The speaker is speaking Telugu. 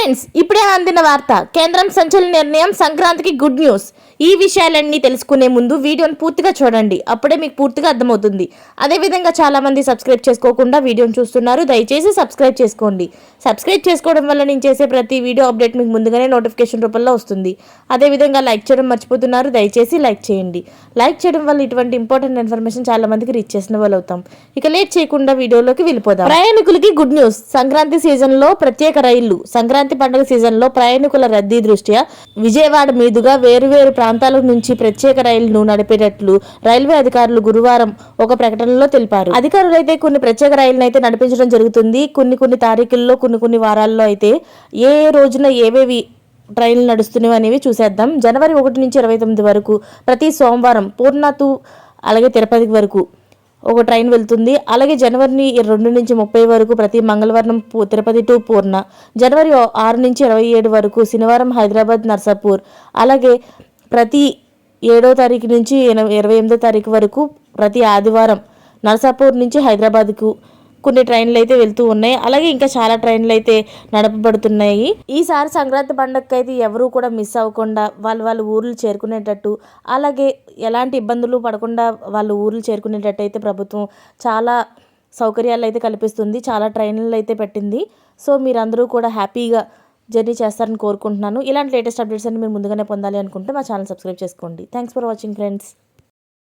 ఫ్రెండ్స్, ఇప్పుడే అందిన వార్త. కేంద్రం సంచలన నిర్ణయం, సంక్రాంతికి గుడ్ న్యూస్. ఈ విషయాలన్నీ తెలుసుకునే ముందు వీడియోని పూర్తిగా చూడండి, అప్పుడే మీకు పూర్తిగా అర్థమవుతుంది. అదేవిధంగా చాలా మంది సబ్స్క్రైబ్ చేసుకోకుండా వీడియోని చూస్తున్నారు, దయచేసి సబ్స్క్రైబ్ చేసుకోండి. సబ్స్క్రైబ్ చేసుకోవడం వల్ల నేను చేసే ప్రతి వీడియో అప్డేట్ మీకు ముందుగానే నోటిఫికేషన్ రూపంలో వస్తుంది. అదేవిధంగా లైక్ చేయడం మర్చిపోతున్నారు, దయచేసి లైక్ చేయండి. లైక్ చేయడం వల్ల ఇటువంటి ఇంపార్టెంట్ ఇన్ఫర్మేషన్ చాలా మందికి రీచ్ చేసిన వాళ్ళు అవుతాం. ఇక లేట్ చేయకుండా వీడియోలోకి వెళ్ళిపోదాం. ప్రయాణికులకి గుడ్ న్యూస్. సంక్రాంతి సీజన్లో ప్రత్యేక రైళ్లు. సంక్రాంతి పండుగ సీజన్లో ప్రయాణికుల రద్దీ దృష్ట్యా విజయవాడ మీదుగా వేరువేరు ప్రాంతాల నుంచి ప్రత్యేక రైళ్లను నడిపేటట్లు రైల్వే అధికారులు గురువారం ఒక ప్రకటనలో తెలిపారు. అధికారులు అయితే కొన్ని ప్రత్యేక రైళ్లను అయితే నడిపించడం జరుగుతుంది. కొన్ని తారీఖుల్లో కొన్ని వారాల్లో అయితే ఏ రోజున ఏవేవి ట్రైన్లు నడుస్తున్నాయి అనేవి చూసేద్దాం. జనవరి 1 నుంచి 29 వరకు ప్రతి సోమవారం పూర్ణ టు అలాగే తిరుపతి వరకు ఒక ట్రైన్ వెళ్తుంది. అలాగే జనవరి 2 నుంచి 30 వరకు ప్రతి మంగళవారం తిరుపతి టు పూర్ణ, జనవరి 6 నుంచి 27 వరకు శనివారం హైదరాబాద్ నర్సాపూర్, అలాగే ప్రతి 7వ తారీఖు నుంచి 28వ తారీఖు వరకు ప్రతి ఆదివారం నర్సాపూర్ నుంచి హైదరాబాద్కు కొన్ని ట్రైన్లు అయితే వెళ్తూ ఉన్నాయి. అలాగే ఇంకా చాలా ట్రైన్లు అయితే నడపబడుతున్నాయి. ఈసారి సంక్రాంతి పండుగకి అయితే ఎవరూ కూడా మిస్ అవ్వకుండా వాళ్ళ ఊర్లు చేరుకునేటట్టు, అలాగే ఎలాంటి ఇబ్బందులు పడకుండా వాళ్ళు ఊర్లు చేరుకునేటట్టు అయితే ప్రభుత్వం చాలా సౌకర్యాలు అయితే కల్పిస్తుంది. చాలా ట్రైన్లు అయితే పెట్టింది. సో మీరందరూ కూడా హ్యాపీగా జర్నీ చేస్తారని కోరుకుంటున్నాను. ఇలాంటి లేటెస్ట్ అప్డేట్స్ అన్ని మీరు ముందుగానే పొందాలి అనుకుంటే మా ఛానల్ సబ్స్క్రైబ్ చేసుకోండి. Thanks for watching friends.